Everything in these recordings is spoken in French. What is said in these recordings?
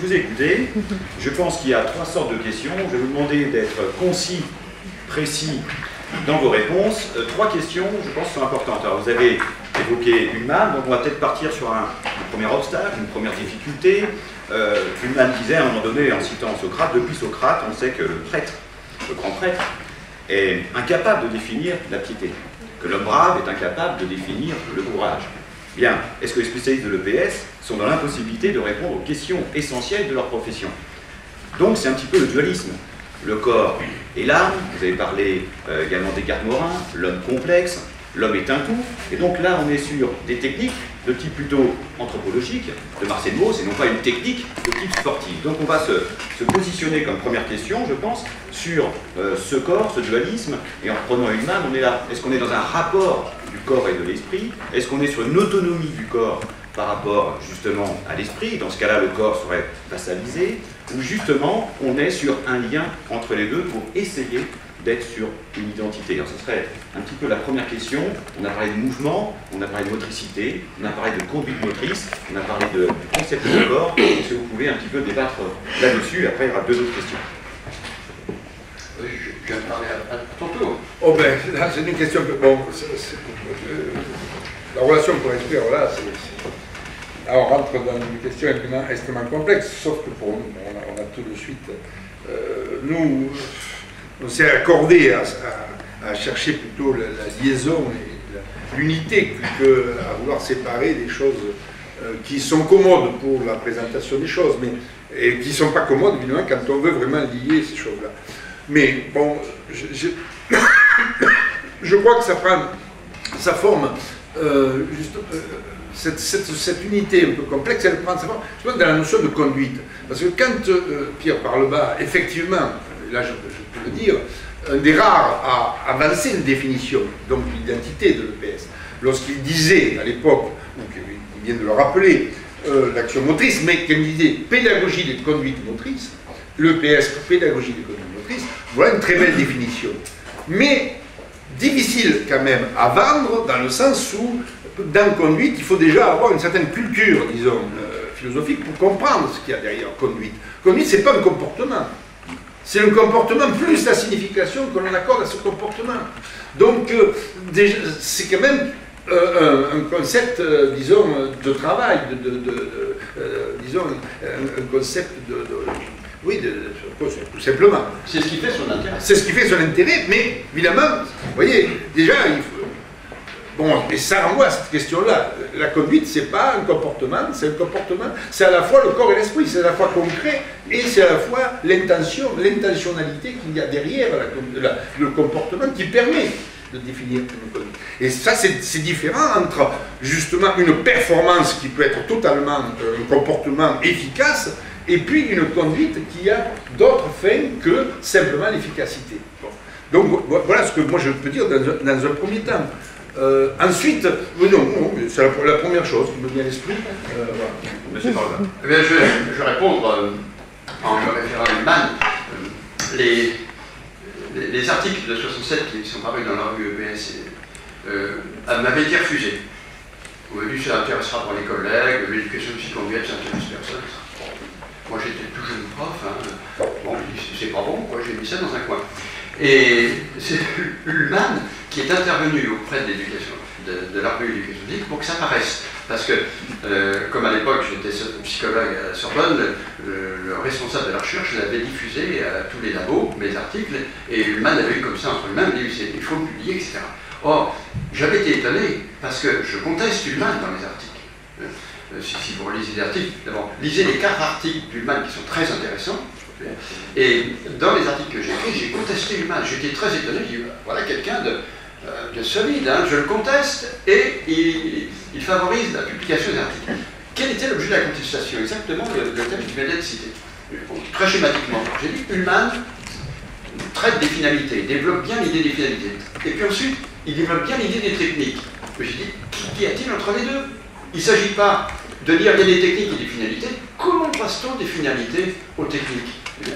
Vous écoutez, je pense qu'il y a trois sortes de questions. Je vais vous demander d'être concis, précis dans vos réponses. Trois questions, je pense, sont importantes. Alors, vous avez évoqué Ullmann, donc on va peut-être partir sur un premier obstacle, une première difficulté. Ullmann disait à un moment donné, en citant Socrate, depuis Socrate, on sait que le prêtre, le grand prêtre, est incapable de définir la piété, que l'homme brave est incapable de définir le courage. Bien, est-ce que les spécialistes de l'EPS sont dans l'impossibilité de répondre aux questions essentielles de leur profession? Donc c'est un petit peu le dualisme. Le corps et l'âme, vous avez parlé également Descartes-Morin, l'homme complexe, l'homme est un tout, et donc là on est sur des techniques de type plutôt anthropologique, de Marcel Mauss, et non pas une technique de type sportif. Donc on va se positionner comme première question, je pense, sur ce corps, ce dualisme, et en prenant une main, on est là. Est-ce qu'on est dans un rapport du corps et de l'esprit? Est-ce qu'on est sur une autonomie du corps par rapport justement à l'esprit? Dans ce cas-là, le corps serait vassalisé, ou justement on est sur un lien entre les deux pour essayer d'être sur une identité. Alors ce serait un petit peu la première question. On a parlé de mouvement, on a parlé de motricité, on a parlé de conduite motrice, on a parlé du concept de corps. Donc si vous pouvez un petit peu débattre là-dessus, après il y aura deux autres questions. Oui, je viens de parler à ton tour. Oh ben, là c'est une question que... Bon, la relation pour l'esprit, alors là, on rentre dans une question extrêmement complexe, sauf que pour nous, on a tout de suite... nous, on s'est accordé à chercher plutôt la liaison et l'unité qu'à vouloir séparer des choses qui sont commodes pour la présentation des choses, mais, et qui ne sont pas commodes, évidemment, quand on veut vraiment lier ces choses-là. Mais bon, je crois que ça prend sa forme, cette unité un peu complexe, elle prend sa forme, je pense, dans la notion de conduite. Parce que quand Pierre Parlebas, effectivement, là je peux le dire, un des rares à avancer une définition, donc l'identité de l'EPS, lorsqu'il disait à l'époque, il vient de le rappeler, l'action motrice, mais qu'il disait pédagogie des conduites motrices, l'EPS, pédagogie des conduites motrices, voilà une très belle définition. Mais difficile quand même à vendre, dans le sens où, dans conduite, il faut déjà avoir une certaine culture, disons, philosophique, pour comprendre ce qu'il y a derrière conduite. Conduite, ce n'est pas un comportement. C'est un comportement plus la signification que l'on accorde à ce comportement. Donc, c'est quand même un concept, disons, de travail, disons, un concept oui, tout simplement. C'est ce qui fait son intérêt. C'est ce qui fait son intérêt, mais évidemment, vous voyez, déjà, il faut... Bon, et ça renvoie à cette question-là. La conduite, c'est pas un comportement, c'est un comportement, c'est à la fois le corps et l'esprit, c'est à la fois concret et c'est à la fois l'intention, l'intentionnalité qu'il y a derrière le comportement qui permet de définir une conduite. Et ça, c'est différent entre, justement, une performance qui peut être totalement un comportement efficace et puis une conduite qui a d'autres fins que simplement l'efficacité. Bon. Donc, voilà ce que moi je peux dire dans un premier temps. Ensuite, c'est la première chose qui me vient à l'esprit. Voilà. Monsieur Parlebas. Eh bien, je vais répondre en me référant à Ullmann. Les articles de 67 qui sont parus dans la revue EPS m'avaient été refusés. Vous avez vu, ça intéressera pour les collègues, l'éducation psychoannuelle, ça intéresse personne. Moi j'étais tout jeune prof, hein. Bon, c'est pas bon, quoi, j'ai mis ça dans un coin. Et c'est Ullmann qui est intervenu auprès de l'éducation, de la revue Éducation physique pour que ça paraisse. Parce que, comme à l'époque j'étais psychologue à la Sorbonne, le responsable de la recherche l'avait diffusé à tous les labos, mes articles, et Ullmann avait eu comme ça entre les mains, il dit il faut publier, etc. Or, j'avais été étonné parce que je conteste Ullmann dans les articles. Si vous relisez les articles, d'abord, lisez les 4 articles d'Ullmann qui sont très intéressants. Et dans les articles que j'ai écrits, j'ai contesté Ullmann. J'étais très étonné, je dis, voilà quelqu'un de solide, hein, je le conteste, et il favorise la publication des articles. Quel était l'objet de la contestation? Exactement le thème qui venait d'être cité. Très schématiquement, j'ai dit, Ullmann traite des finalités, développe bien l'idée des finalités. Et puis ensuite, il développe bien l'idée des techniques. J'ai dit, qu'y a-t-il entre les deux? Il ne s'agit pas de dire il y a des techniques et des finalités, comment passe-t-on des finalités aux techniques?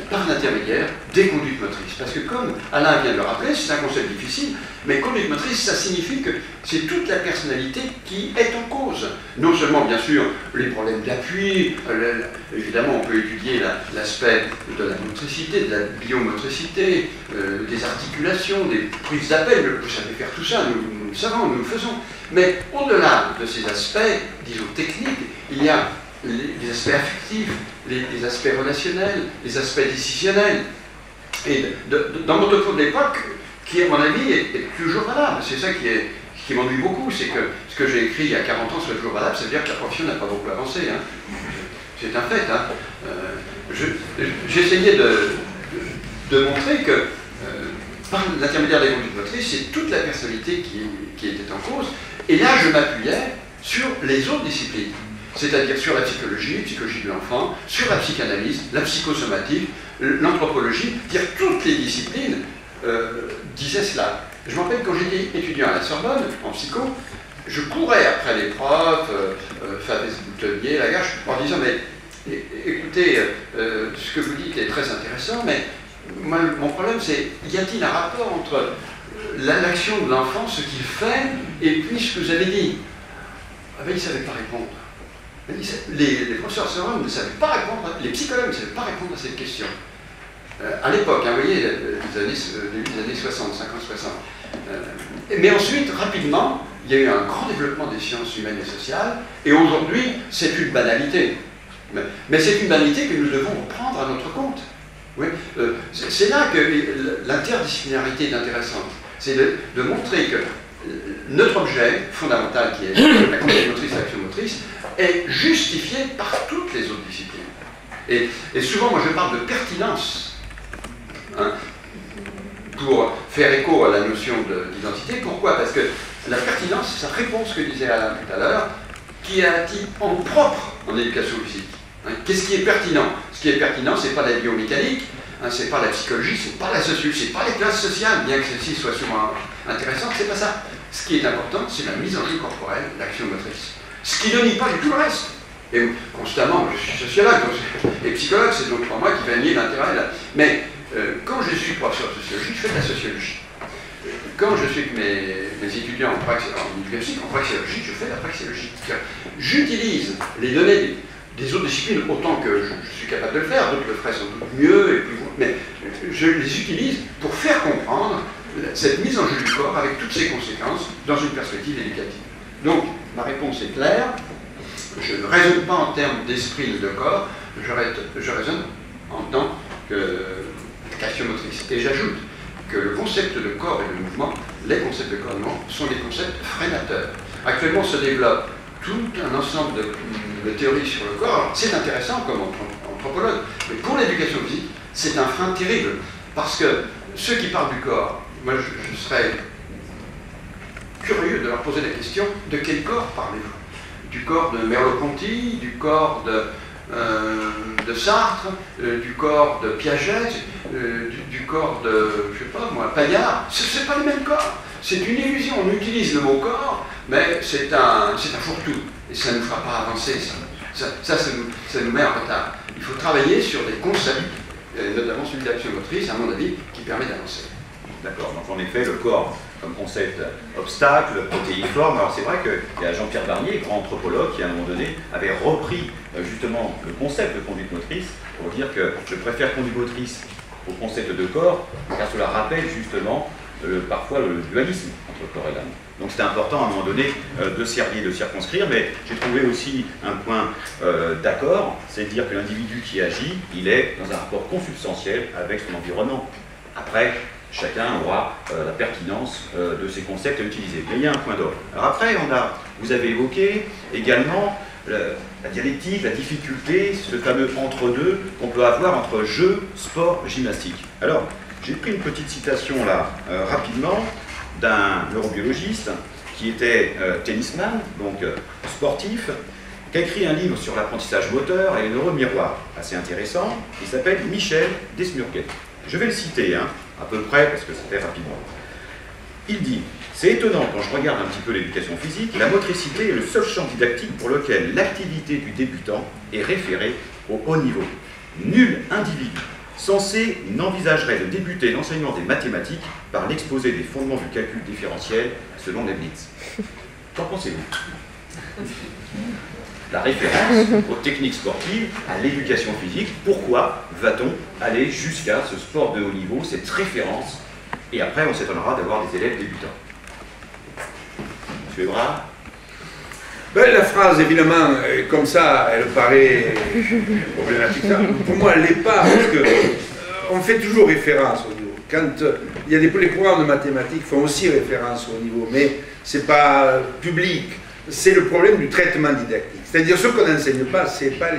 Par l'intermédiaire des conduites motrices. Parce que comme Alain vient de le rappeler, c'est un concept difficile, mais conduite motrice, ça signifie que c'est toute la personnalité qui est en cause. Non seulement, bien sûr, les problèmes d'appui, évidemment, on peut étudier l'aspect de la motricité, de la biomotricité, des articulations, des prises d'appel, vous savez faire tout ça, nous le savons, nous le faisons. Mais au-delà de ces aspects, disons, techniques, il y a les aspects affectifs, les aspects relationnels, les aspects décisionnels. Et dans mon topo de l'époque, qui à mon avis est toujours valable, c'est ça qui m'ennuie beaucoup, c'est que ce que j'ai écrit il y a 40 ans soit toujours valable, ça veut dire que la profession n'a pas beaucoup avancé. Hein. C'est un fait. Hein. J'essayais de montrer que par l'intermédiaire des conduites motrices, c'est toute la personnalité qui était en cause. Et là, je m'appuyais sur les autres disciplines. C'est-à-dire sur la psychologie de l'enfant, sur la psychanalyse, la psychosomatique, l'anthropologie, dire toutes les disciplines disaient cela. Je me rappelle quand j'étais étudiant à la Sorbonne, en psycho, je courais après les profs, Fabrice Boutelier, Lagache, en disant, mais écoutez, ce que vous dites est très intéressant, mais moi, mon problème c'est, y a-t-il un rapport entre l'action de l'enfant, ce qu'il fait, et puis ce que vous avez dit? Ah ben, ils ne savaient pas répondre. Les professeurs Sorbonne ne savaient pas répondre, les psychologues ne savaient pas répondre à cette question. À l'époque, hein, vous voyez, début des années 60, 50-60. Mais ensuite, rapidement, il y a eu un grand développement des sciences humaines et sociales, et aujourd'hui, c'est une banalité. Mais c'est une banalité que nous devons reprendre à notre compte. Oui, c'est là que l'interdisciplinarité est intéressante. C'est de montrer que notre objet fondamental, qui est la conduite motrice, l'action motrice, est justifié par toutes les autres disciplines. Et souvent, moi, je parle de pertinence, hein, pour faire écho à la notion d'identité. Pourquoi? Parce que la pertinence, ça répond à ce que disait Alain tout à l'heure, qui a dit en propre en éducation physique. Hein, qu'est-ce qui est pertinent? Ce qui est pertinent, c'est pas la biomécanique, hein, c'est pas la psychologie, c'est pas la sociologie, c'est pas les classes sociales, bien que celles-ci soient souvent intéressantes, c'est pas ça. Ce qui est important, c'est la mise en jeu corporelle, l'action motrice. Ce qui ne nie pas du tout le reste. Et constamment, je suis sociologue et psychologue, c'est donc pour moi qui va nier l'intérêt là. Mais quand je suis professeur de sociologie, je fais de la sociologie. Quand je suis avec mes étudiants en université, en praxéologie, je fais de la praxéologie. J'utilise les données des autres disciplines autant que je suis capable de le faire, d'autres le feraient sans doute mieux, et plus, mais je les utilise pour faire comprendre cette mise en jeu du corps avec toutes ses conséquences dans une perspective éducative. Donc, ma réponse est claire, je ne raisonne pas en termes d'esprit ou de corps, je raisonne en tant qu'action motrice. Et j'ajoute que le concept de corps et de mouvement, les concepts de corps et de mouvement, sont des concepts freinateurs. Actuellement se développe tout un ensemble de théories sur le corps. C'est intéressant comme anthropologue, mais pour l'éducation physique, c'est un frein terrible. Parce que ceux qui parlent du corps, moi je serais curieux de leur poser la question, de quel corps parlez-vous? Du corps de Merleau-Ponty, du corps de Sartre, du corps de Piaget, du corps de, je sais pas moi, Paillard? Ce n'est pas le même corps. C'est une illusion. On utilise le mot corps, mais c'est un fourre-tout. Et ça ne nous fera pas avancer, ça nous met en retard. Il faut travailler sur des concepts, notamment celui d'action motrice, à mon avis, qui permet d'avancer. D'accord, donc en effet, le corps comme concept obstacle, protéiforme. Alors c'est vrai qu'il y a Jean-Pierre Barnier, grand anthropologue, qui à un moment donné avait repris justement le concept de conduite motrice pour dire que je préfère conduite motrice au concept de corps, car cela rappelle justement parfois le dualisme entre corps et l'âme. Donc c'était important à un moment donné de cerner, de circonscrire, mais j'ai trouvé aussi un point d'accord, c'est de dire que l'individu qui agit, il est dans un rapport consubstantiel avec son environnement. Après, chacun aura la pertinence de ces concepts à utiliser. Mais il y a un point d'ordre. Alors après, vous avez évoqué également la dialectique, la difficulté, ce fameux entre-deux qu'on peut avoir entre jeu, sport, gymnastique. Alors, j'ai pris une petite citation là, rapidement, d'un neurobiologiste qui était tennisman, donc sportif, qui a écrit un livre sur l'apprentissage moteur et les neurones miroirs, assez intéressant, qui s'appelle Michel Desmurguet. Je vais le citer, hein, à peu près, parce que c'était rapidement. Il dit « C'est étonnant, quand je regarde un petit peu l'éducation physique, la motricité est le seul champ didactique pour lequel l'activité du débutant est référée au haut niveau. Nul individu censé n'envisagerait de débuter l'enseignement des mathématiques par l'exposé des fondements du calcul différentiel selon Leibniz. Qu'en pensez-vous? La référence aux techniques sportives, à l'éducation physique, pourquoi va-t-on aller jusqu'à ce sport de haut niveau, cette référence? Et après, on s'étonnera d'avoir des élèves débutants. Monsieur Ebrard? Ben, la phrase, évidemment, comme ça, elle paraît problématique. Pour moi, elle l'est pas, parce que on fait toujours référence au niveau. Quand il y a les programmes de mathématiques font aussi référence au niveau, mais c'est pas public. C'est le problème du traitement didactique. C'est-à-dire, ce qu'on n'enseigne pas, c'est pas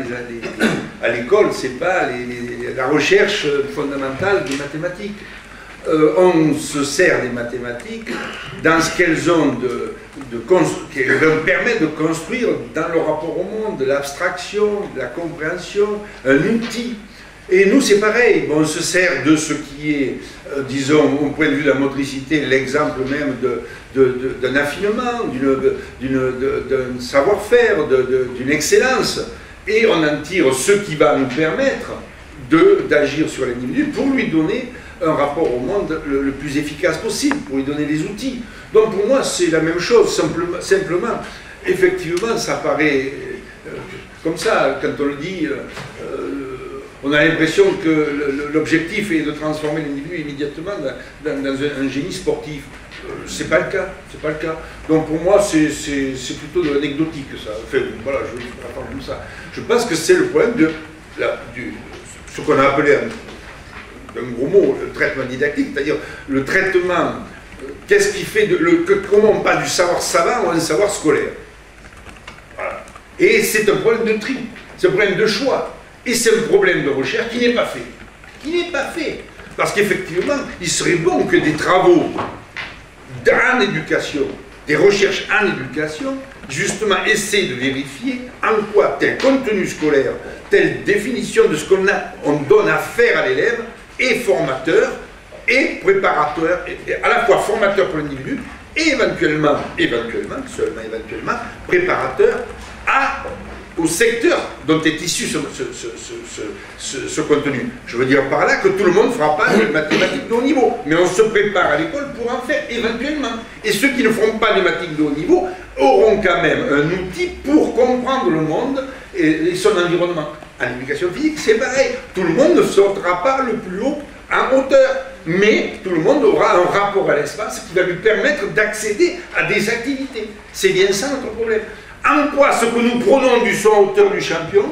à l'école, c'est pas la recherche fondamentale des mathématiques. On se sert des mathématiques dans ce qu'elles ont qui leur permet de construire dans le rapport au monde, de l'abstraction, de la compréhension, un outil. Et nous, c'est pareil, on se sert de ce qui est, disons, au point de vue de la motricité, l'exemple même d'un affinement, d'un savoir-faire, d'une excellence, et on en tire ce qui va nous permettre d'agir sur l'individu pour lui donner un rapport au monde le plus efficace possible, pour lui donner les outils. Donc pour moi, c'est la même chose, simplement, effectivement, ça paraît comme ça, quand on le dit, on a l'impression que l'objectif est de transformer l'individu immédiatement dans un génie sportif. C'est pas le cas, c'est pas le cas. Donc pour moi, c'est plutôt de l'anecdotique, ça. Enfin, voilà, je vais prendre comme ça. Je pense que c'est le problème de ce qu'on a appelé un gros mot, le traitement didactique, c'est-à-dire le traitement, qu'est-ce qui fait, comment on passe du savoir savant à un savoir scolaire. Voilà. Et c'est un problème de tri, c'est un problème de choix, et c'est un problème de recherche qui n'est pas fait. Qui n'est pas fait. Parce qu'effectivement, il serait bon que des travaux en éducation, des recherches en éducation, justement essaient de vérifier en quoi tel contenu scolaire, telle définition de ce qu'on donne à faire à l'élève est formateur et préparateur, et à la fois formateur pour l'individu et éventuellement, seulement éventuellement, préparateur au secteur dont est issu ce contenu. Je veux dire par là que tout le monde ne fera pas de mathématiques de haut niveau, mais on se prépare à l'école pour en faire éventuellement. Et ceux qui ne feront pas de mathématiques de haut niveau auront quand même un outil pour comprendre le monde et son environnement. En éducation physique, c'est pareil. Tout le monde ne sautera pas le plus haut en hauteur, mais tout le monde aura un rapport à l'espace qui va lui permettre d'accéder à des activités. C'est bien ça notre problème. En quoi ce que nous prenons du saut en hauteur du champion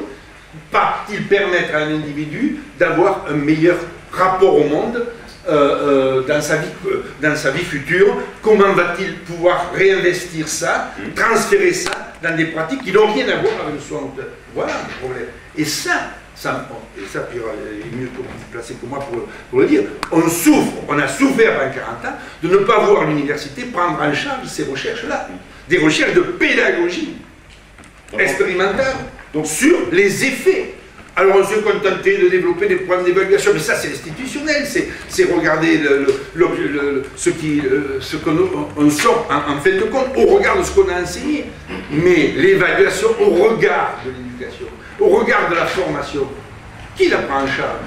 va-t-il permettre à un individu d'avoir un meilleur rapport au monde dans sa vie future? Comment va-t-il pouvoir réinvestir ça, transférer ça dans des pratiques qui n'ont rien à voir avec le saut en hauteur? Voilà le problème. Et ça Pierre est mieux placé que moi pour le dire, on a souffert pendant 40 ans de ne pas voir l'université prendre en charge ces recherches-là. Des recherches de pédagogie expérimentale, donc sur les effets. Alors on s'est contenté de développer des programmes d'évaluation, mais ça c'est institutionnel, c'est regarder ce qu'on sort en fin de compte au regard de ce qu'on a enseigné. Mais l'évaluation au regard de l'éducation, au regard de la formation, qui la prend en charge?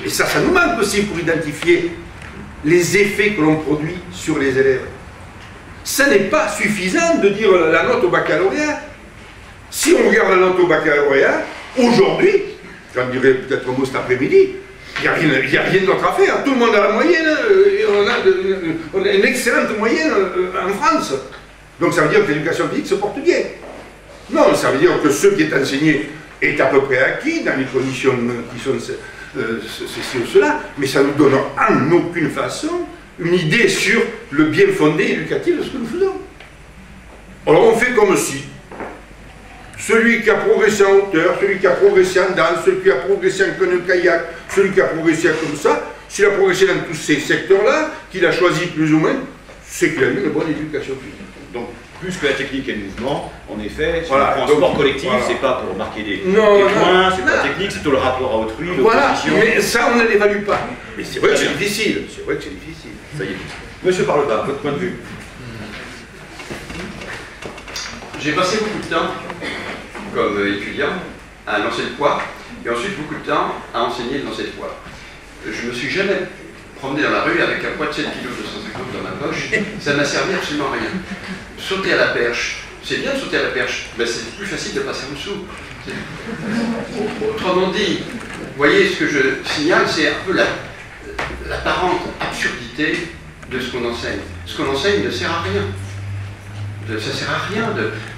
Et ça nous manque aussi pour identifier les effets que l'on produit sur les élèves. Ça n'est pas suffisant de dire la note au baccalauréat. Si on regarde la note au baccalauréat, aujourd'hui, j'en dirai peut-être un mot cet après-midi, il n'y a rien d'autre à faire. Tout le monde a la moyenne, on a une excellente moyenne en France. Donc ça veut dire que l'éducation physique se porte bien. Non, ça veut dire que ce qui est enseigné est à peu près acquis dans les conditions qui sont ceci ou cela, mais ça ne nous donne en aucune façon une idée sur le bien fondé éducatif de ce que nous faisons. Alors on fait comme si celui qui a progressé en hauteur, celui qui a progressé en danse, celui qui a progressé en canoë-kayak, celui qui a progressé comme ça, s'il a progressé dans tous ces secteurs-là, qu'il a choisi plus ou moins, c'est qu'il a eu une bonne éducation physique. Donc, plus que la technique et le mouvement, en effet, si voilà, on prend sport collectif, voilà. C'est pas pour marquer des points, c'est pas technique, c'est tout le rapport à autrui, l'opposition. Voilà, mais ça on ne l'évalue pas. Mais c'est vrai que c'est difficile, c'est vrai que c'est difficile. Ça y est. Monsieur Parlebas, votre point de vue. J'ai passé beaucoup de temps, comme étudiant, à lancer le poids et ensuite beaucoup de temps à enseigner dans cette voie. Je ne me suis jamais promené dans la rue avec un poids de 7 kg 250 dans ma poche, ça ne m'a servi absolument à rien. Sauter à la perche, c'est bien de sauter à la perche, mais c'est plus facile de passer en dessous. Autrement dit, vous voyez, ce que je signale, c'est un peu l'apparente absurdité de ce qu'on enseigne. Ce qu'on enseigne ne sert à rien. Ça ne sert à rien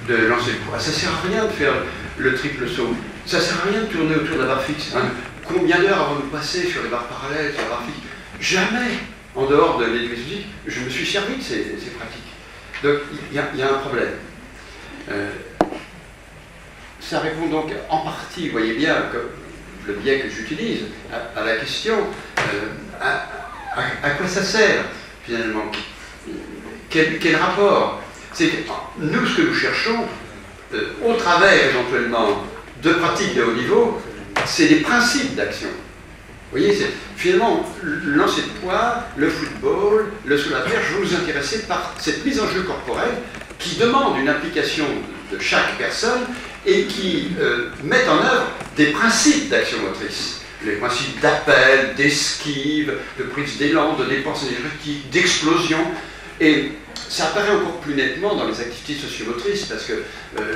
de lancer le poids, ça ne sert à rien de faire le triple saut, ça ne sert à rien de tourner autour de la barre fixe. Hein. Combien d'heures avons-nous passé sur les barres parallèles, sur la barre fixe? Jamais, en dehors de l'éducation physique, je me suis servi de ces pratiques. Donc, il y a un problème. Ça répond donc en partie, vous voyez bien, le biais que j'utilise, à la question à quoi ça sert, finalement? Quel rapport? C'est que nous, ce que nous cherchons, au travers éventuellement de pratiques de haut niveau, c'est des principes d'action. Vous voyez, finalement, le lancer de poids, le football, le saut à la perche, vous vous intéressez par cette mise en jeu corporelle qui demande une implication de chaque personne et qui met en œuvre des principes d'action motrice. Les principes d'appel, d'esquive, de prise d'élan, de dépense énergétique, d'explosion. Et ça apparaît encore plus nettement dans les activités sociomotrices parce que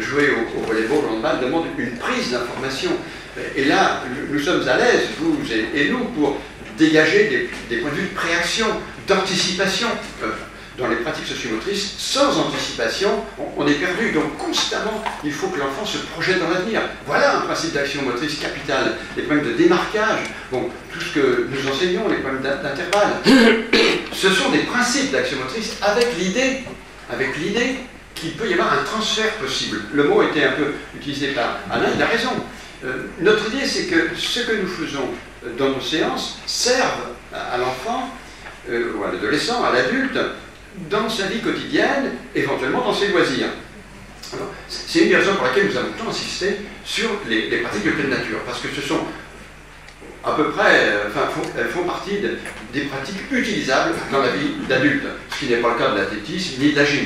jouer au volleyball, au handball demande une prise d'information. Et là, nous sommes à l'aise, vous et nous, pour dégager des points de vue de préaction, d'anticipation. Dans les pratiques sociomotrices, sans anticipation, on est perdu. Donc constamment, il faut que l'enfant se projette dans l'avenir. Voilà un principe d'action motrice capital. Les problèmes de démarquage, bon, tout ce que nous enseignons, les problèmes d'intervalle, ce sont des principes d'action motrice avec l'idée qu'il peut y avoir un transfert possible. Le mot était un peu utilisé par Alain, il a raison. Notre idée, c'est que ce que nous faisons dans nos séances serve à l'enfant, ou à l'adolescent, à l'adulte, dans sa vie quotidienne, éventuellement dans ses loisirs. C'est une des raisons pour laquelle nous avons tant insisté sur les pratiques de pleine nature, parce que ce sont à peu près, elles font partie des pratiques utilisables dans la vie d'adulte, ce qui n'est pas le cas de l'athlétisme ni de la gym.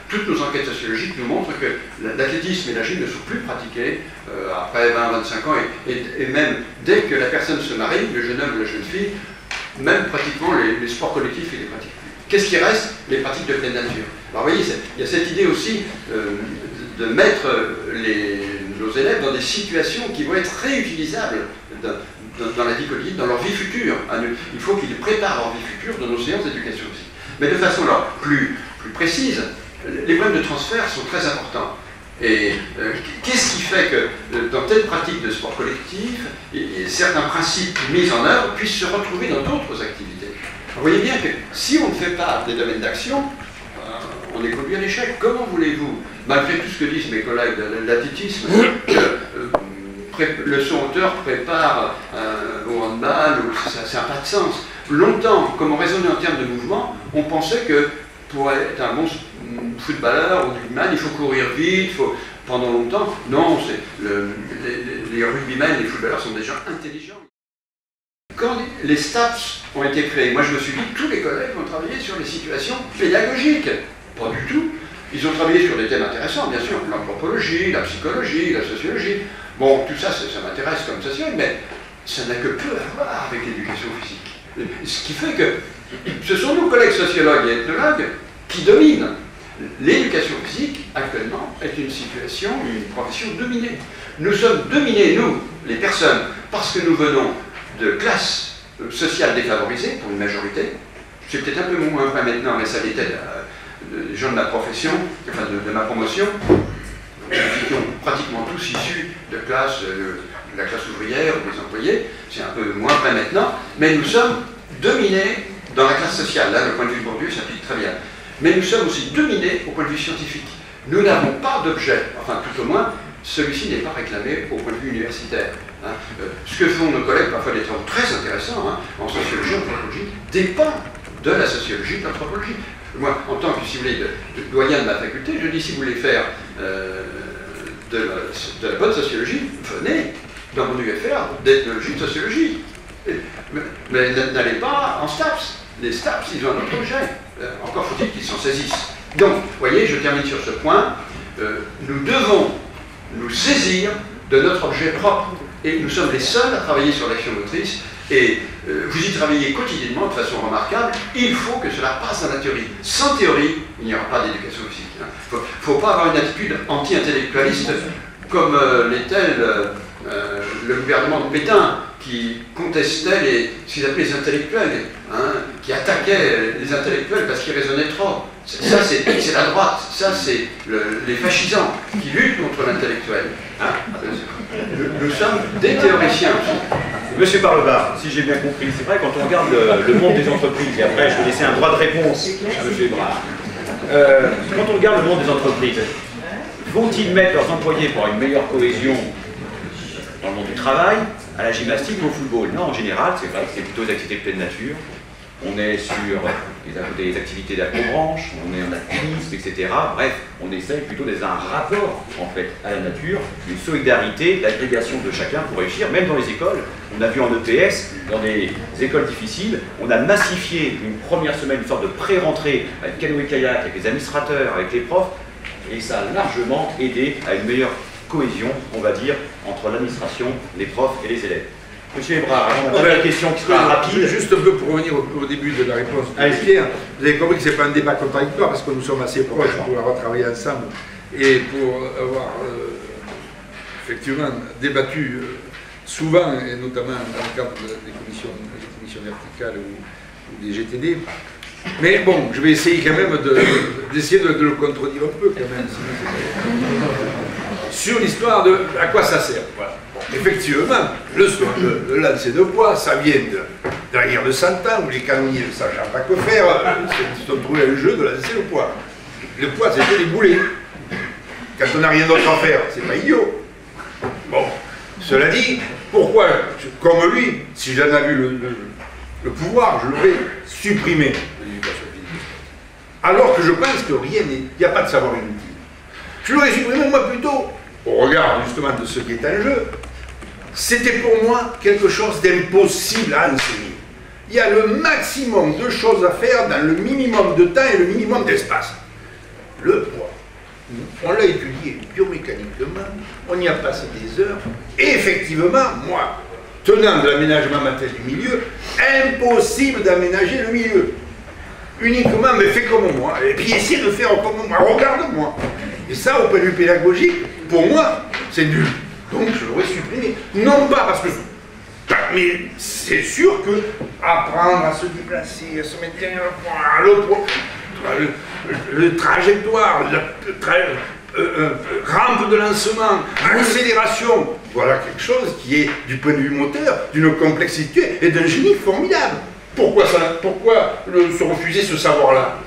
Toutes nos enquêtes sociologiques nous montrent que l'athlétisme et la gym ne sont plus pratiqués après 20-25 ans, et même dès que la personne se marie, le jeune homme ou la jeune fille, même pratiquement les sports collectifs et les pratiques. Qu'est-ce qui reste? Les pratiques de pleine nature. Alors vous voyez, il y a cette idée aussi de mettre nos élèves dans des situations qui vont être réutilisables dans la vie quotidienne, dans leur vie future. Il faut qu'ils préparent leur vie future dans nos séances d'éducation aussi. Mais de façon alors, plus précise, les problèmes de transfert sont très importants. Et qu'est-ce qui fait que dans telle pratique de sport collectif, certains principes mis en œuvre puissent se retrouver dans d'autres activités? Vous voyez bien que si on ne fait pas des domaines d'action, on est conduit à l'échec. Comment voulez-vous, malgré tout ce que disent mes collègues de l'athlétisme, que le saut en hauteur prépare au handball, ça n'a pas de sens. Longtemps, comme on raisonnait en termes de mouvement, on pensait que pour être un bon footballeur ou rugbyman, il faut courir vite, pendant longtemps. Non, les rugbymen, les footballeurs sont des gens intelligents. Quand les STAPS ont été créés, moi je me suis dit que tous les collègues vont travailler sur les situations pédagogiques. Pas du tout. Ils ont travaillé sur des thèmes intéressants, bien sûr, l'anthropologie, la psychologie, la sociologie. Bon, tout ça, ça m'intéresse comme sociologue, mais ça n'a que peu à voir avec l'éducation physique. Ce qui fait que ce sont nos collègues sociologues et ethnologues qui dominent. L'éducation physique, actuellement, est une situation, une profession dominée. Nous sommes dominés, nous, les personnes, parce que nous venons de classes sociales défavorisées, pour une majorité. C'est peut-être un peu moins vrai maintenant, mais ça l'était des gens de ma profession, enfin de ma promotion, qui sont pratiquement tous issus de classes, de la classe ouvrière ou des employés. C'est un peu moins vrai maintenant, mais nous sommes dominés dans la classe sociale. Là, le point de vue de Bourdieu s'applique très bien. Mais nous sommes aussi dominés au point de vue scientifique. Nous n'avons pas d'objet, enfin tout au moins, celui-ci n'est pas réclamé au point de vue universitaire. Ce que font nos collègues, parfois des travaux très intéressants, en sociologie, en anthropologie, dépend de la sociologie, de l'anthropologie. Moi, en tant que, si vous voulez, de doyen de ma faculté, je dis, si vous voulez faire de la bonne sociologie, venez dans mon UFR d'ethnologie, de sociologie. Mais n'allez pas en STAPS. Les STAPS, ils ont un autre objet. Encore faut-il qu'ils s'en saisissent. Donc, vous voyez, je termine sur ce point. Nous devons nous saisir de notre objet propre. Et nous sommes les seuls à travailler sur l'action motrice, et vous y travaillez quotidiennement de façon remarquable. Il faut que cela passe dans la théorie. Sans théorie, il n'y aura pas d'éducation physique. Il ne faut pas avoir une attitude anti-intellectualiste comme l'était le gouvernement de Pétain, qui contestait ce qu'ils appelaient les intellectuels, qui attaquait les intellectuels parce qu'ils raisonnaient trop. Ça, c'est la droite, ça, c'est les fascisants qui luttent contre l'intellectuel. Nous sommes des théoriciens. Monsieur Parleva, si j'ai bien compris, c'est vrai, quand on regarde le monde des entreprises, et après je vais laisser un droit de réponse à monsieur Ebrard, quand on regarde le monde des entreprises, vont-ils mettre leurs employés pour une meilleure cohésion dans le monde du travail, à la gymnastique ou au football? Non, en général, c'est vrai que c'est plutôt des activités de pleine nature. On est sur des activités d'aquabranche, on est en alpinisme, etc. Bref, on essaye plutôt d'être un rapport, en fait, à la nature, une solidarité, l'agrégation de chacun pour réussir, même dans les écoles. On a vu en EPS, dans des écoles difficiles, on a massifié une première semaine, une sorte de pré-rentrée avec canoë-kayak, avec les administrateurs, avec les profs, et ça a largement aidé à une meilleure cohésion, on va dire, entre l'administration, les profs et les élèves. Monsieur Ebrard, on a une question qui sera rapide. Juste un peu pour revenir au début de la réponse de Pierre, vous avez compris que ce n'est pas un débat contradictoire parce que nous sommes assez proches pour avoir travaillé ensemble et pour avoir effectivement débattu souvent, et notamment dans le cadre des commissions verticales ou des GTD. Mais bon, je vais essayer quand même d'essayer de le contredire un peu quand même. Sur l'histoire de à quoi ça sert. Voilà. Bon, effectivement, le lancer de poids, ça vient de la guerre de 100 ans où les canonniers ne sachant pas que faire, ils se sont trouvés un jeu de lancer le poids. Le poids, c'était les boulets. Quand on n'a rien d'autre à faire, c'est pas idiot. Bon, cela dit, pourquoi, comme lui, si j'en avais le pouvoir, je l'aurais supprimé, l'éducation physique. Alors que je pense que rien n'est, il n'y a pas de savoir inutile. Je l'aurais supprimé, moi, plutôt, au regard justement de ce qui est en jeu, c'était pour moi quelque chose d'impossible à enseigner. Il y a le maximum de choses à faire dans le minimum de temps et le minimum d'espace. Le poids, on l'a étudié biomécaniquement, on y a passé des heures, et effectivement, moi, tenant de l'aménagement matériel du milieu, impossible d'aménager le milieu. Uniquement, mais fais comme moi, et puis essaie de faire comme moi, regarde-moi. Et ça, au point de vue pédagogique, pour moi, c'est nul. Donc je l'aurais supprimé. Non pas parce que... Mais c'est sûr que apprendre à se déplacer, à se mettre derrière le trajectoire, rampe de lancement, accélération, voilà quelque chose qui est, du point de vue moteur, d'une complexité et d'un génie formidable. Pourquoi se refuser ce savoir-là?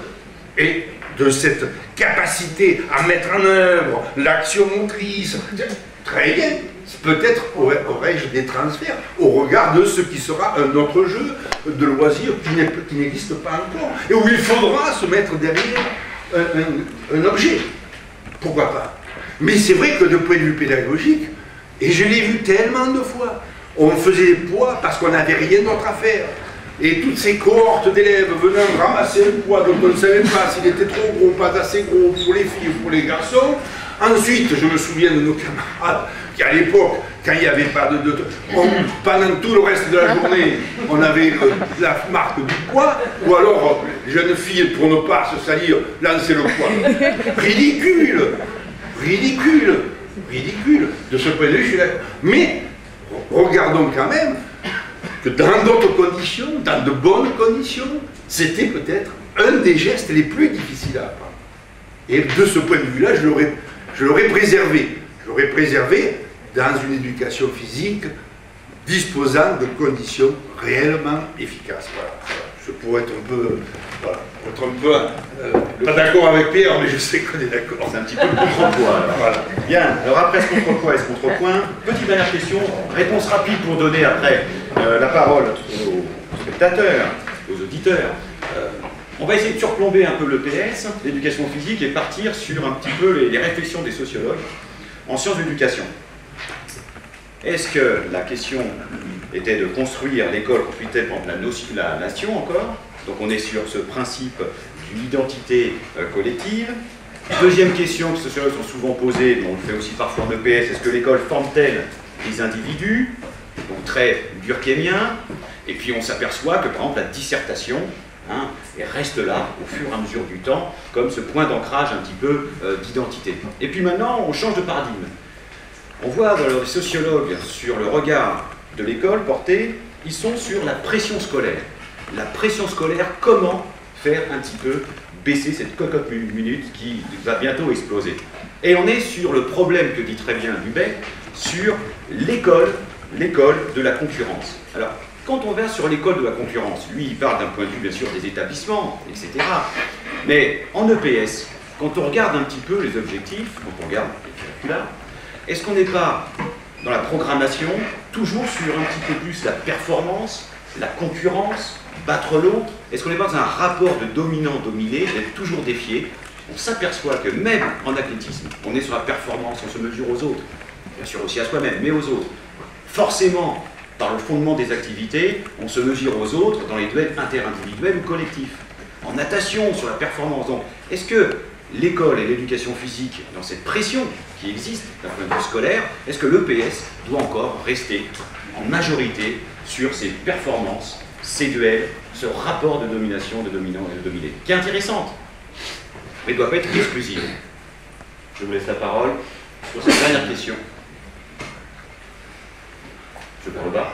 Et de cette capacité à mettre en œuvre l'action motrice, très bien, peut-être aurais-je des transferts au regard de ce qui sera un autre jeu de loisirs qui n'existe pas encore, et où il faudra se mettre derrière un objet. Pourquoi pas? Mais c'est vrai que de point de vue pédagogique, et je l'ai vu tellement de fois, on faisait poids parce qu'on n'avait rien d'autre à faire. Et toutes ces cohortes d'élèves venant ramasser le poids dont on ne savait pas s'il était trop gros, pas assez gros pour les filles ou pour les garçons. Ensuite, je me souviens de nos camarades qui, à l'époque, quand il n'y avait pas pendant tout le reste de la journée, on avait la marque du poids, ou alors, les jeunes filles, pour ne pas se salir, lancer le poids. Ridicule! Ridicule! Ridicule! De ce point de vue, je suis d'accord. Mais, regardons quand même que dans d'autres conditions, dans de bonnes conditions, c'était peut-être un des gestes les plus difficiles à apprendre. Et de ce point de vue-là, je l'aurais préservé. Je l'aurais préservé dans une éducation physique disposant de conditions réellement efficaces. Voilà. Je pourrais être un peu, pas d'accord avec Pierre, mais je sais qu'on est d'accord. C'est un petit peu le contrepoids. Voilà. Bien, alors après ce contrepoids et ce contrepoint, petite dernière question, réponse rapide pour donner après la parole aux spectateurs, aux auditeurs. On va essayer de surplomber un peu le PS, l'éducation physique, et partir sur un petit peu les réflexions des sociologues en sciences d'éducation. Est-ce que la question était de construire l'école pour telle la nation encore? Donc on est sur ce principe d'une identité collective. Deuxième question que les sociologues sont souvent posées, mais on le fait aussi parfois en EPS, est-ce que l'école forme-t-elle des individus, donc très durkheimien, et puis on s'aperçoit que par exemple la dissertation, hein, elle reste là au fur et à mesure du temps, comme ce point d'ancrage un petit peu d'identité. Et puis maintenant, on change de paradigme. On voit dans les sociologues sur le regard de l'école porté, ils sont sur la pression scolaire. La pression scolaire, comment faire un petit peu baisser cette cocotte minute qui va bientôt exploser. Et on est sur le problème que dit très bien Lubeck, sur l'école de la concurrence. Alors, quand on va sur l'école de la concurrence, lui, il parle d'un point de vue, bien sûr, des établissements, etc. Mais en EPS, quand on regarde un petit peu les objectifs, quand on regarde les curricula, est-ce qu'on n'est pas, dans la programmation, toujours sur un petit peu plus la performance, la concurrence, battre l'autre? Est-ce qu'on n'est pas dans un rapport de dominant-dominé, d'être toujours défié? On s'aperçoit que même en athlétisme, on est sur la performance, on se mesure aux autres, bien sûr aussi à soi-même, mais aux autres. Forcément, par le fondement des activités, on se mesure aux autres dans les duels interindividuels ou collectifs. En natation, sur la performance. Donc, est-ce que l'école et l'éducation physique, dans cette pression qui existe d'un point de vue scolaire, est-ce que l'EPS doit encore rester en majorité sur ces performances, ces duels, ce rapport de domination, de dominant et de dominé, qui est intéressante, mais ne doit pas être exclusive. Je vous laisse la parole sur cette dernière question. Je parle bas.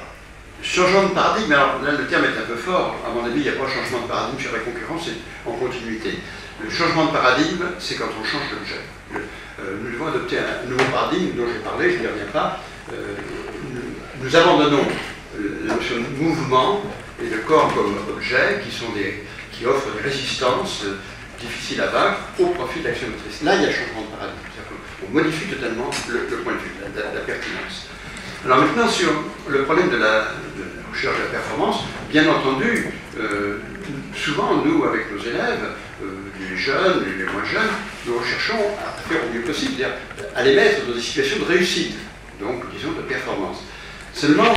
Changement de paradigme, alors là le terme est un peu fort, à mon avis il n'y a pas changement de paradigme sur la concurrence, c'est en continuité. Le changement de paradigme, c'est quand on change d'objet. Nous devons adopter un nouveau paradigme dont j'ai parlé, je n'y reviens pas. Nous abandonnons la notion de mouvement et de corps comme objet qui offrent des résistances difficiles à vaincre au profit de l'action motrice. Là, il y a changement de paradigme. On modifie totalement le point de vue, la pertinence. Alors maintenant, sur le problème de la recherche de la performance, bien entendu, souvent, nous, avec nos élèves, les jeunes, les moins jeunes, nous recherchons à faire au mieux possible, c'est-à-dire à les mettre dans des situations de réussite, donc, disons, de performance. Seulement,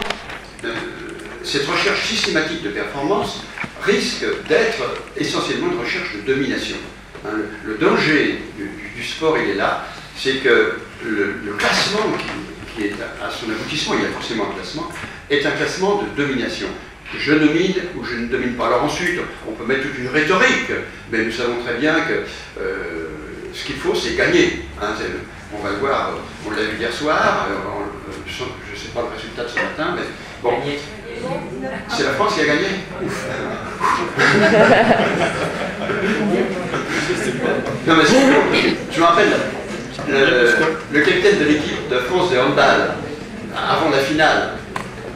cette recherche systématique de performance risque d'être essentiellement une recherche de domination. Hein, le danger du sport, il est là, c'est que le classement qui est à son aboutissement, il y a forcément un classement, est un classement de domination. Je domine ou je ne domine pas. Alors ensuite, on peut mettre toute une rhétorique, mais nous savons très bien que ce qu'il faut, c'est gagner. Hein, on va le voir, on l'a vu hier soir, je ne sais pas le résultat de ce matin, mais bon, c'est la France qui a gagné. Ouf. Non mais je me rappelle, le capitaine de l'équipe de France de handball, avant la finale,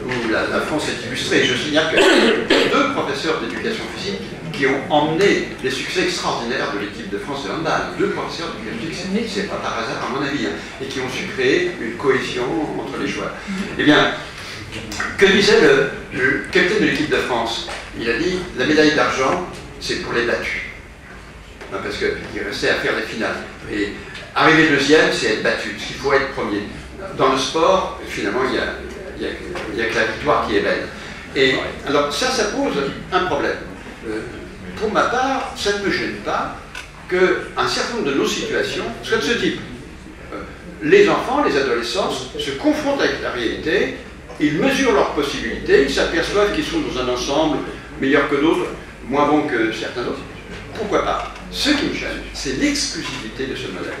où la France est illustrée, je signale que deux professeurs d'éducation physique qui ont emmené les succès extraordinaires de l'équipe de France de handball, deux professeurs d'éducation physique, c'est pas par hasard à mon avis, hein, et qui ont su créer une cohésion entre les joueurs. Eh bien, que disait le capitaine de l'équipe de France? Il a dit, la médaille d'argent, c'est pour les battus. Hein, parce qu'il restait à faire les finales. Et arriver deuxième, c'est être battu, parce qu'il faut être premier. Dans le sport, finalement, il y a que la victoire qui est belle. Et alors ça pose un problème. Pour ma part, ça ne me gêne pas qu'un certain nombre de nos situations soient de ce type. Les enfants, les adolescents se confrontent avec la réalité, ils mesurent leurs possibilités, ils s'aperçoivent qu'ils sont dans un ensemble meilleur que d'autres, moins bon que certains autres. Pourquoi pas? Ce qui me gêne, c'est l'exclusivité de ce modèle.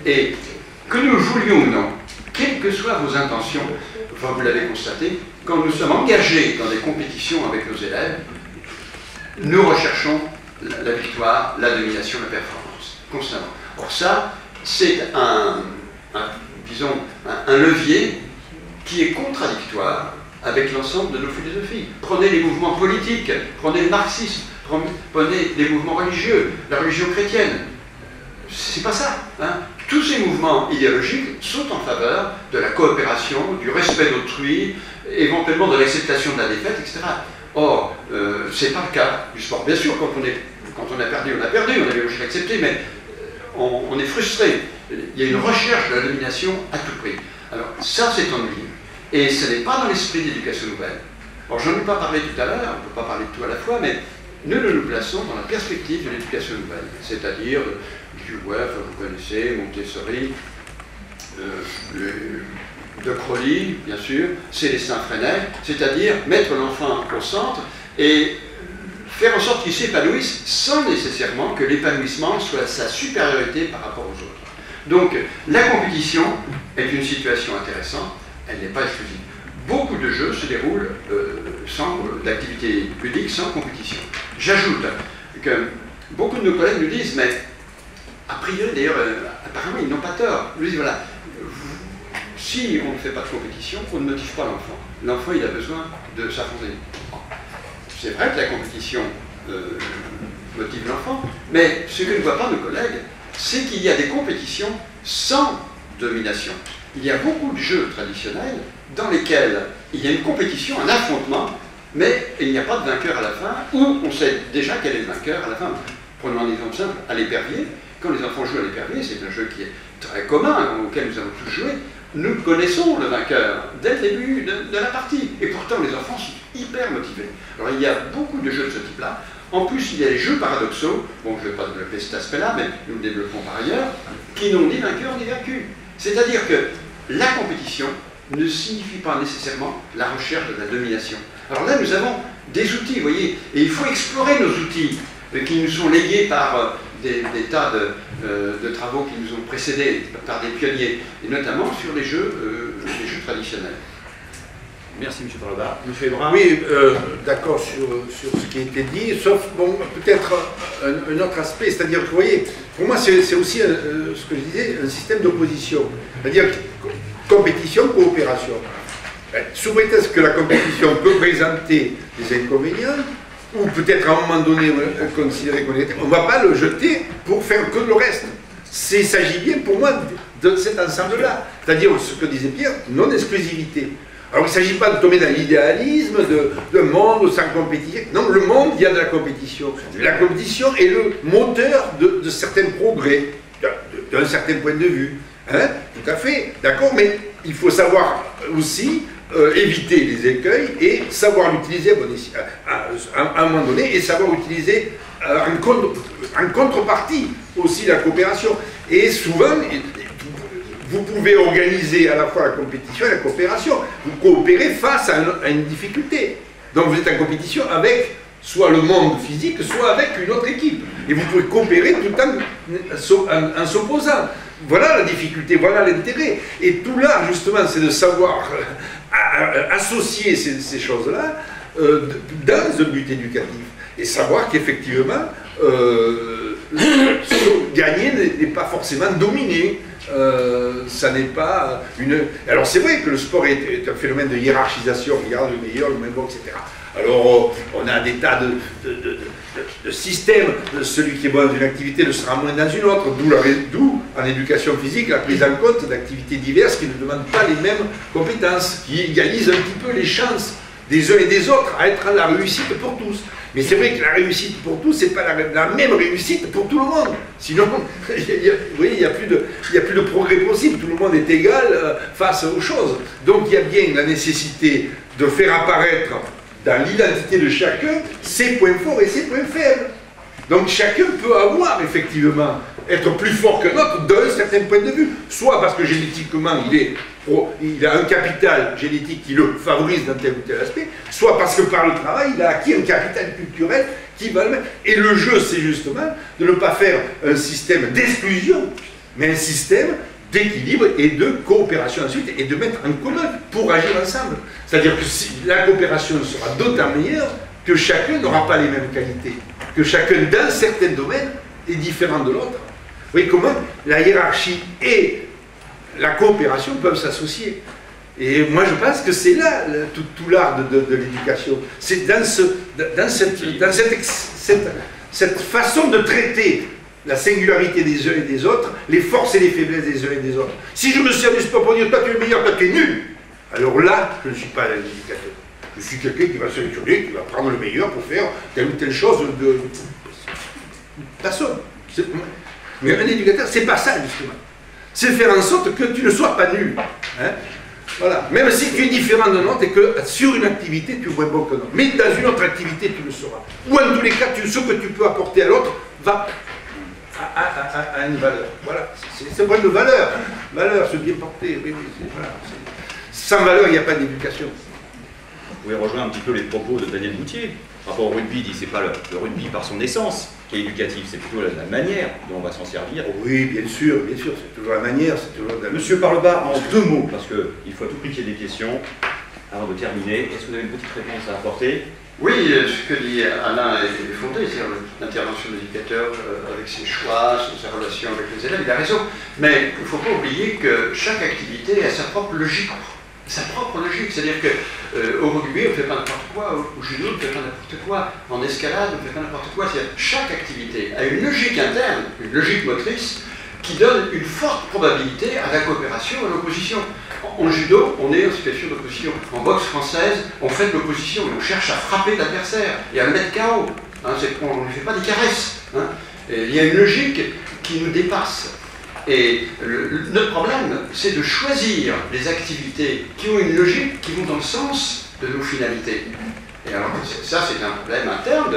Et que nous le voulions ou non, quelles que soient vos intentions, enfin, vous l'avez constaté, quand nous sommes engagés dans des compétitions avec nos élèves, nous recherchons la victoire, la domination, la performance, constamment. Or ça, c'est disons, un levier qui est contradictoire avec l'ensemble de nos philosophies. Prenez les mouvements politiques, prenez le marxisme, prenez les mouvements religieux, la religion chrétienne. C'est pas ça. Hein. Tous ces mouvements idéologiques sont en faveur de la coopération, du respect d'autrui, éventuellement de l'acceptation de la défaite, etc. Or, c'est pas le cas du sport. Bien sûr, quand on a perdu, on a perdu, on avait obligé d'accepter, mais on est frustré. Il y a une recherche de la domination à tout prix. Alors, ça, c'est ennuyeux. Et ce n'est pas dans l'esprit d'éducation nouvelle. Alors, j'en ai pas parlé tout à l'heure, on ne peut pas parler de tout à la fois, mais nous nous plaçons dans la perspective de l'éducation nouvelle, c'est-à-dire du web, vous connaissez, Montessori, de Crowley, bien sûr, Célestin Freinet, c'est-à-dire mettre l'enfant au centre et faire en sorte qu'il s'épanouisse sans nécessairement que l'épanouissement soit sa supériorité par rapport aux autres. Donc, la compétition est une situation intéressante, elle n'est pas exclusive. Beaucoup de jeux se déroulent d'activités ludiques sans compétition. J'ajoute que beaucoup de nos collègues nous disent, mais a priori, d'ailleurs, apparemment, ils n'ont pas tort. Ils nous disent, voilà, si on ne fait pas de compétition, on ne motive pas l'enfant. L'enfant, il a besoin de s'affronter. C'est vrai que la compétition motive l'enfant, mais ce que ne voient pas nos collègues, c'est qu'il y a des compétitions sans domination. Il y a beaucoup de jeux traditionnels dans lesquels il y a une compétition, un affrontement, mais il n'y a pas de vainqueur à la fin, ou on sait déjà quel est le vainqueur à la fin. Prenons un exemple simple, à l'épervier. Quand les enfants jouent à l'épervier, c'est un jeu qui est très commun, auquel nous avons tous joué, nous connaissons le vainqueur dès le début de la partie. Et pourtant, les enfants sont hyper motivés. Alors, il y a beaucoup de jeux de ce type-là. En plus, il y a les jeux paradoxaux, bon, je ne vais pas développer cet aspect-là, mais nous le développons par ailleurs, qui n'ont ni vainqueur ni vaincu. C'est-à-dire que la compétition ne signifie pas nécessairement la recherche de la domination. Alors là, nous avons des outils, vous voyez, et il faut explorer nos outils qui nous sont légués par des tas de travaux qui nous ont précédés, par des pionniers, et notamment sur les jeux traditionnels. Merci, M. Parleba. M. Hébrard. Oui, d'accord sur ce qui a été dit, sauf, bon, peut-être un autre aspect, c'est-à-dire que, vous voyez, pour moi, c'est aussi, ce que je disais, un système d'opposition. C'est-à-dire compétition, coopération. Sous prétexte que la compétition peut présenter des inconvénients, ou peut-être à un moment donné considérer qu'on est... On ne va pas le jeter pour faire que le reste. Il s'agit bien pour moi de cet ensemble-là. C'est-à-dire ce que disait Pierre, non-exclusivité. Alors il ne s'agit pas de tomber dans l'idéalisme de monde sans compétition. Non, le monde, il y a de la compétition. La compétition est le moteur de certains progrès, d'un certain point de vue. Hein? Tout à fait, d'accord, mais il faut savoir aussi éviter les écueils et savoir l'utiliser à un moment donné et savoir utiliser en contrepartie aussi la coopération. Et souvent, vous pouvez organiser à la fois la compétition et la coopération. Vous coopérez face à une difficulté. Donc vous êtes en compétition avec soit le monde physique, soit avec une autre équipe. Et vous pouvez coopérer tout en s'opposant. Voilà la difficulté, voilà l'intérêt. Et tout là, justement, c'est de savoir associer ces choses-là dans un but éducatif. Et savoir qu'effectivement, gagner n'est pas forcément dominer. Ça n'est pas une... Alors c'est vrai que le sport est un phénomène de hiérarchisation, regarde le meilleur, le moins bon, etc. Alors on a des tas de systèmes, celui qui est bon dans une activité le sera moins dans une autre, d'où en éducation physique la prise en compte d'activités diverses qui ne demandent pas les mêmes compétences, qui égalisent un petit peu les chances des uns et des autres à être la réussite pour tous. Mais c'est vrai que la réussite pour tous, ce n'est pas la même réussite pour tout le monde. Sinon, vous voyez, il n'y a plus de progrès possible. Tout le monde est égal face aux choses. Donc il y a bien la nécessité de faire apparaître dans l'identité de chacun ses points forts et ses points faibles. Donc chacun peut avoir effectivement, être plus fort que l'autre d'un certain point de vue. Soit parce que génétiquement il a un capital génétique qui le favorise dans tel ou tel aspect, soit parce que par le travail, il a acquis un capital culturel qui va le mettre. Et le jeu, c'est justement de ne pas faire un système d'exclusion, mais un système d'équilibre et de coopération ensuite, et de mettre en commun pour agir ensemble. C'est-à-dire que la coopération sera d'autant meilleure que chacun n'aura pas les mêmes qualités, que chacun, dans certains domaines, est différent de l'autre. Vous voyez comment la hiérarchie et la coopération peuvent s'associer. Et moi je pense que c'est là tout l'art de l'éducation. C'est dans cette façon de traiter la singularité des uns et des autres, les forces et les faiblesses des uns et des autres. Si je me sers du sport pour dire toi tu es le meilleur, toi tu es nul, alors là je ne suis pas un éducateur. Je suis quelqu'un qui va sélectionner, qui va prendre le meilleur pour faire telle ou telle chose de... Personne. Mais un éducateur, c'est pas ça justement. C'est faire en sorte que tu ne sois pas nul. Hein? Voilà. Même si tu es différent d'un autre et que sur une activité tu es moins bon que l'autre. Mais dans une autre activité tu le seras. Ou en tous les cas, ce que tu peux apporter à l'autre va à une valeur. Voilà. C'est un point de valeur. Valeur, se bien porter. Oui, voilà. sans valeur, il n'y a pas d'éducation. Vous pouvez rejoindre un petit peu les propos de Daniel Boutier. Par rapport au rugby, il dit c'est pas le rugby par son essence qui est éducatif, c'est plutôt la manière dont on va s'en servir. Oui, bien sûr, c'est toujours la manière, c'est toujours... Monsieur Parlebas, en 2 mots, parce qu'il faut à tout prix qu'il y ait des questions, avant de terminer, est-ce que vous avez une petite réponse à apporter? Oui, ce que dit Alain est fondé, c'est l'intervention de l'éducateur avec ses choix, sa relation avec les élèves, il a raison. Mais il ne faut pas oublier que chaque activité a sa propre logique. C'est-à-dire qu'au rugby, on ne fait pas n'importe quoi, au judo, on ne fait pas n'importe quoi, en escalade, on ne fait pas n'importe quoi. Chaque activité a une logique interne, une logique motrice, qui donne une forte probabilité à la coopération et à l'opposition. En judo, on est en situation d'opposition. En boxe française, on fait de l'opposition, on cherche à frapper l'adversaire et à le mettre KO. Hein, on ne fait pas des caresses. Hein. Il y a une logique qui nous dépasse. Et notre problème, c'est de choisir des activités qui ont une logique, qui vont dans le sens de nos finalités. Et alors, ça, c'est un problème interne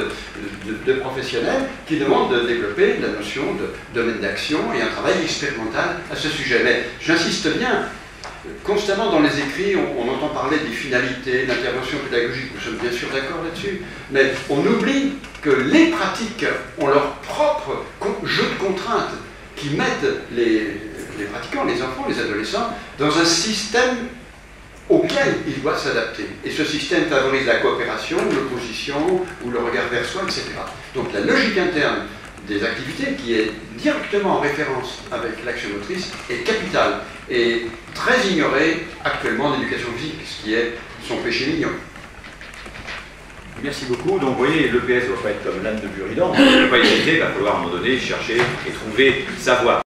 de professionnels qui demandent de développer la notion de domaine d'action et un travail expérimental à ce sujet. Mais j'insiste bien, constamment dans les écrits, on entend parler des finalités, de l'intervention pédagogique, nous sommes bien sûr d'accord là-dessus, mais on oublie que les pratiques ont leur propre jeu de contraintes qui mettent les pratiquants, les enfants, les adolescents, dans un système auquel ils doivent s'adapter. Et ce système favorise la coopération, l'opposition, ou le regard vers soi, etc. Donc la logique interne des activités, qui est directement en référence avec l'action motrice, est capitale et très ignorée actuellement en éducation physique, ce qui est son péché mignon. Merci beaucoup. Donc vous voyez, l'EPS ne doit pas être comme l'âne de Buridan, il ne peut pas y arriver, il va falloir à un moment donné chercher et trouver sa voie.